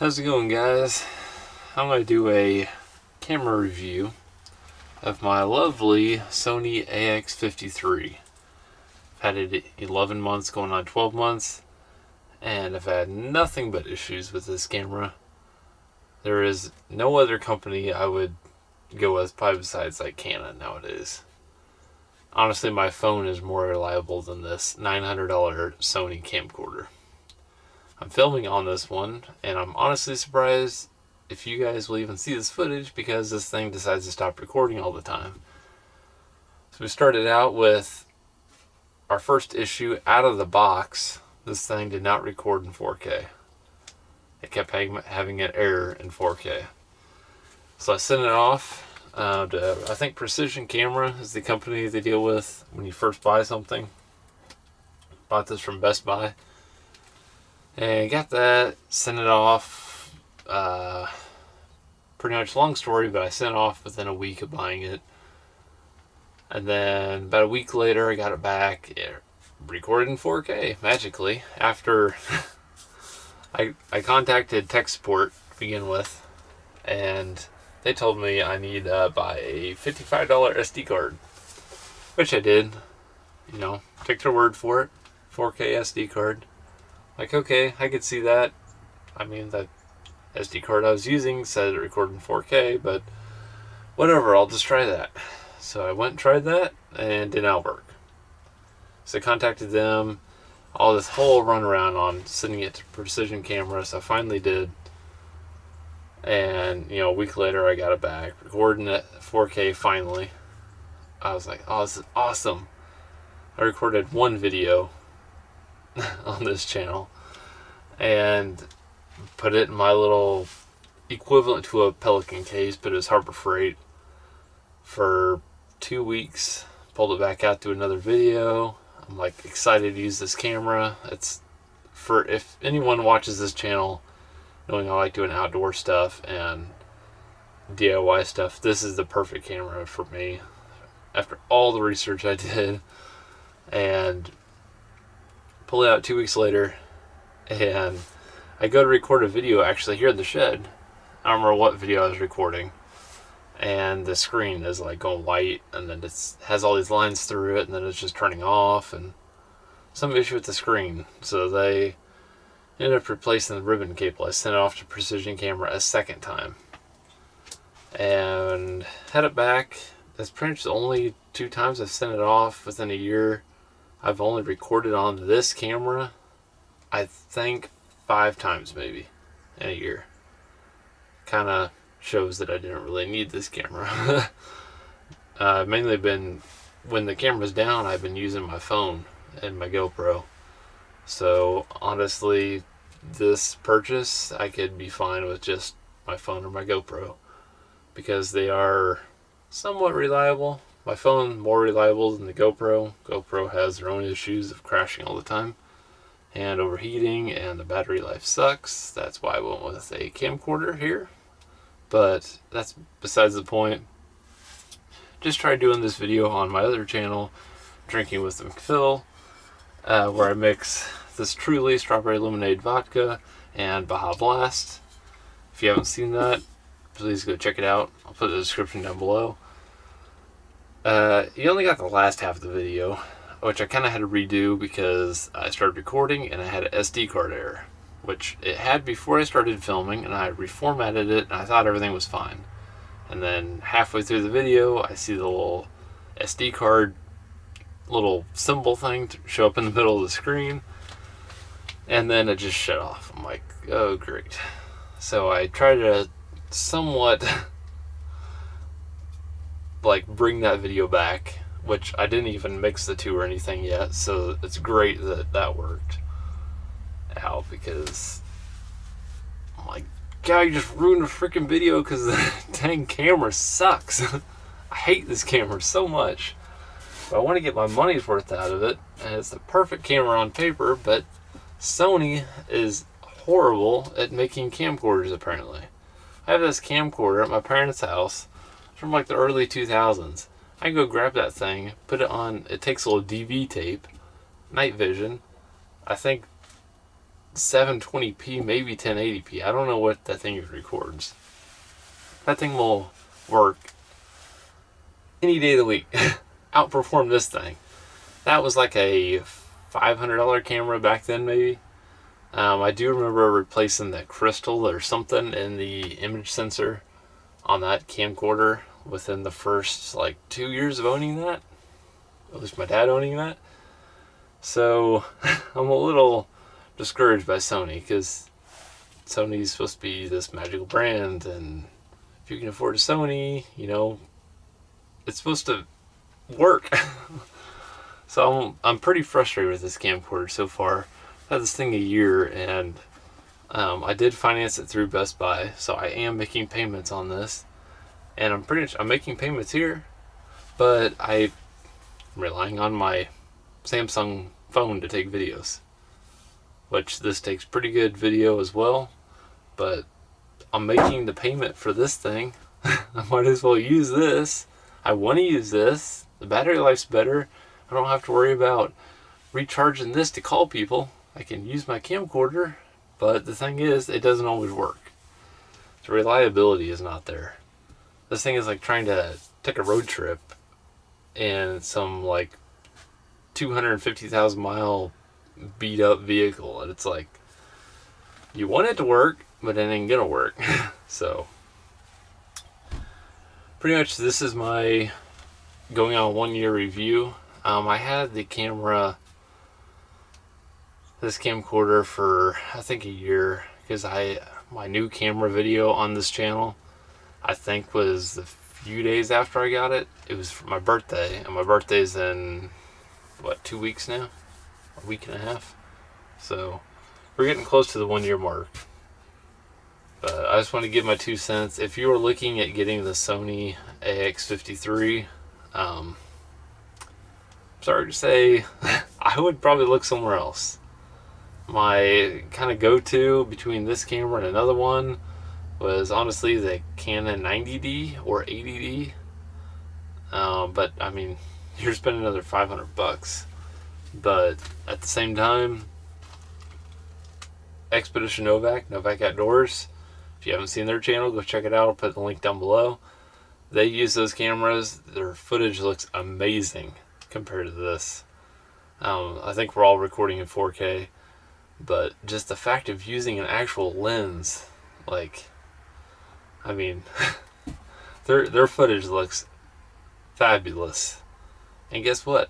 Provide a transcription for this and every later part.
How's it going, guys? I'm going to do a camera review of my lovely Sony AX53. I've had it 11 months, going on 12 months, and I've had nothing but issues with this camera. There is no other company I would go with, probably besides like Canon nowadays. Honestly, my phone is more reliable than this $900 Sony camcorder. I'm filming on this one, and I'm honestly surprised if you guys will even see this footage because this thing decides to stop recording all the time. So we started out with our first issue out of the box. This thing did not record in 4K. It kept having an error in 4K. So I sent it off to, I think Precision Camera is the company they deal with when you first buy something. Bought this from Best Buy. And got that, sent it off. Pretty much long story, but I sent it off within a week of buying it. And then about a week later, I got it back. It recorded in 4K magically. After I contacted tech support to begin with, and they told me I need to buy a $55 SD card, which I did. You know, took their word for it. 4K SD card. Like, okay, I could see that. I mean, the SD card I was using said it recorded in 4K, but whatever, I'll just try that. So I went and tried that, and did not work. So I contacted them, all this whole runaround on sending it to Precision Camera, so I finally did. And, you know, a week later I got it back, recording at 4K finally. I was like, oh, this is awesome. I recorded one video on this channel and put it in my little equivalent to a Pelican case, but it was Harbor Freight for 2 weeks. Pulled it back out to another video. I'm like excited to use this camera. It's for, if anyone watches this channel knowing I like doing outdoor stuff and DIY stuff, this is the perfect camera for me after all the research I did. And pull it out 2 weeks later, and I go to record a video actually here in the shed. I don't remember what video I was recording, and the screen is like going white, and then it has all these lines through it, and then it's just turning off, and some issue with the screen. So they ended up replacing the ribbon cable. I sent it off to Precision Camera a second time, and had it back. That's pretty much the only 2 times I've sent it off within a year. I've only recorded on this camera, I think 5 times maybe in a year. Kind of shows that I didn't really need this camera. Mainly been, when the camera's down, I've been using my phone and my GoPro. So honestly, this purchase, I could be fine with just my phone or my GoPro, because they are somewhat reliable. My phone more reliable than the GoPro. GoPro has their own issues of crashing all the time and overheating, and the battery life sucks. That's why I went with a camcorder here. But that's besides the point. Just tried doing this video on my other channel, Drinking with McPhil, where I mix this Truly strawberry lemonade vodka and Baja Blast. If you haven't seen that, please go check it out. I'll put the description down below. You only got the last half of the video, which I kind of had to redo because I started recording and I had an SD card error, which it had before I started filming, and I reformatted it and I thought everything was fine. And then halfway through the video, I see the little SD card little symbol thing show up in the middle of the screen, and then it just shut off. I'm like, oh great. So I tried to somewhat like bring that video back, which I didn't even mix the two or anything yet, so it's great that that worked out, because I'm like, God, you just ruined a freaking video because the dang camera sucks. I hate this camera so much, but I want to get my money's worth out of it, and it's the perfect camera on paper, but Sony is horrible at making camcorders apparently. I have this camcorder at my parents' house from like the early 2000s. I can go grab that thing, put it on, it takes a little DV tape, night vision. I think 720p, maybe 1080p. I don't know what that thing records. That thing will work any day of the week. Outperform this thing. That was like a $500 camera back then, maybe. I do remember replacing that crystal or something in the image sensor on that camcorder within the first like 2 years of owning that. At least my dad owning that. So I'm a little discouraged by Sony, because Sony's supposed to be this magical brand, and if you can afford a Sony, you know, it's supposed to work. So I'm pretty frustrated with this camcorder so far. I've had this thing a year, and I did finance it through Best Buy, so I am making payments on this, and I'm making payments here, but I'm relying on my Samsung phone to take videos, which this takes pretty good video as well, but I'm making the payment for this thing. I might as well use this. I want to use this. The battery life's better. I don't have to worry about recharging this to call people. I can use my camcorder, but the thing is, it doesn't always work. The reliability is not there. This thing is like trying to take a road trip in some like 250,000 mile beat up vehicle, and it's like, you want it to work, but it ain't gonna work. So pretty much this is my going on 1 year review. I had the this camcorder for I think a year, because my new camera video on this channel I think was a few days after I got it. It was for my birthday, and my birthday's in what, 2 weeks now? A week and a half? So we're getting close to the 1 year mark. But I just want to give my 2 cents. If you are looking at getting the Sony AX53, sorry to say, I would probably look somewhere else. My kind of go-to between this camera and another one was honestly the Canon 90D or 80D. But I mean, you're spending another $500. But at the same time, Expedition Novak Outdoors, if you haven't seen their channel, go check it out. I'll put the link down below. They use those cameras. Their footage looks amazing compared to this. I think we're all recording in 4K, but just the fact of using an actual lens, like, I mean, their footage looks fabulous. And guess what?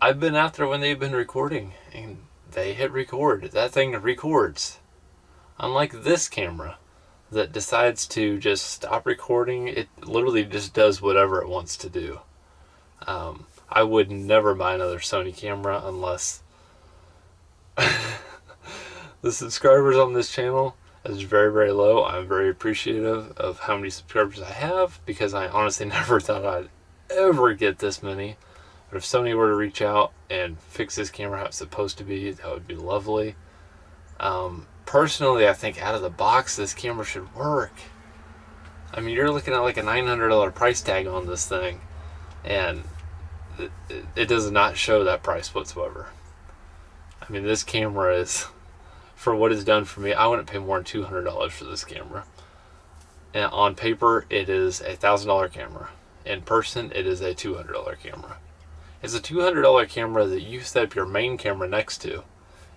I've been out there when they've been recording, and they hit record. That thing records. Unlike this camera that decides to just stop recording, it literally just does whatever it wants to do. I would never buy another Sony camera unless the subscribers on this channel is very, very low. I'm very appreciative of how many subscribers I have, because I honestly never thought I'd ever get this many. But if Sony were to reach out and fix this camera how it's supposed to be, that would be lovely. Personally, I think out of the box, this camera should work. I mean, you're looking at like a $900 price tag on this thing, and it does not show that price whatsoever. I mean, this camera is, for what it's done for me, I wouldn't pay more than $200 for this camera. And on paper, it is a $1,000 camera. In person, it is a $200 camera. It's a $200 camera that you set up your main camera next to,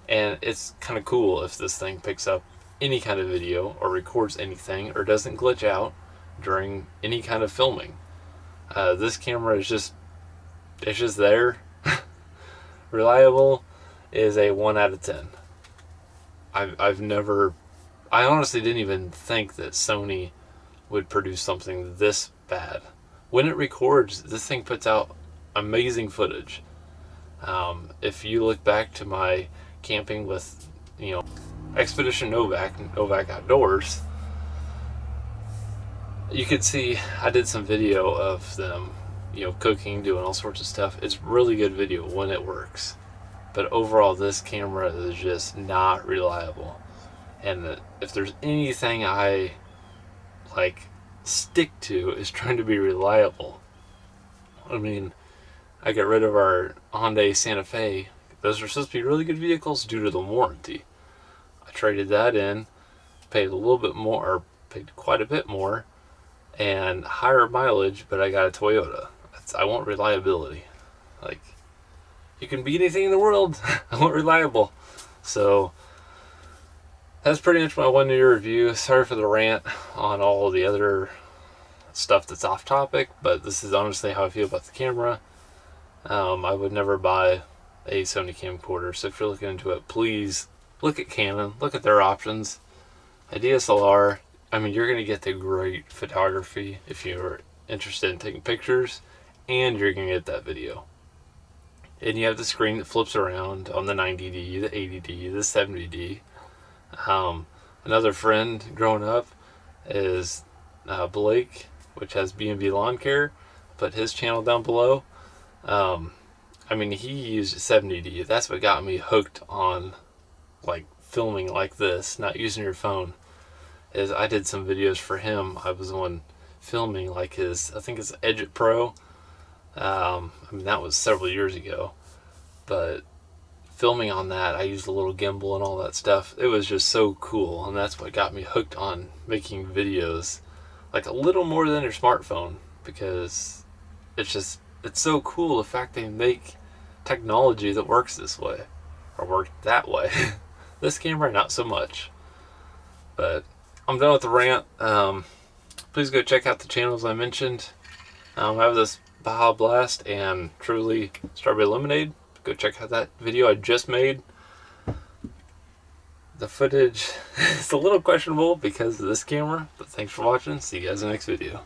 and it's kind of cool if this thing picks up any kind of video or records anything or doesn't glitch out during any kind of filming. This camera is just there. Reliable is a 1 out of 10. I honestly didn't even think that Sony would produce something this bad. When it records, this thing puts out amazing footage. If you look back to my camping with, Expedition Novak Outdoors, you could see I did some video of them, cooking, doing all sorts of stuff. It's really good video when it works. But overall, this camera is just not reliable. And if there's anything I stick to, is trying to be reliable. I mean, I got rid of our Hyundai Santa Fe. Those are supposed to be really good vehicles due to the warranty. traded that in, paid a little bit more, or paid quite a bit more, and higher mileage, but I got a Toyota. I want reliability. Like, you can be anything in the world. I want reliable. So that's pretty much my 1 year review. Sorry for the rant on all the other stuff that's off topic, but this is honestly how I feel about the camera. I would never buy a Sony camcorder, so if you're looking into it, please look at Canon, look at their options. A DSLR, I mean, you're going to get the great photography if you're interested in taking pictures, and you're going to get that video. And you have the screen that flips around on the 90D, the 80D, the 70D. Another friend growing up is Blake, which has B&B Lawn Care. Put his channel down below. I mean, he used 70D. That's what got me hooked on like filming like this, not using your phone. Is I did some videos for him. I was the one filming like his, I think it's Edge It Pro. I mean, that was several years ago, but filming on that, I used a little gimbal and all that stuff. It was just so cool, and that's what got me hooked on making videos like a little more than your smartphone, because it's so cool the fact they make technology that works this way, or worked that way. This camera, not so much. But I'm done with the rant. Please go check out the channels I mentioned. I have this Baja Blast and Truly Strawberry Lemonade. Go check out that video I just made. The footage is a little questionable because of this camera, but thanks for watching. See you guys in the next video.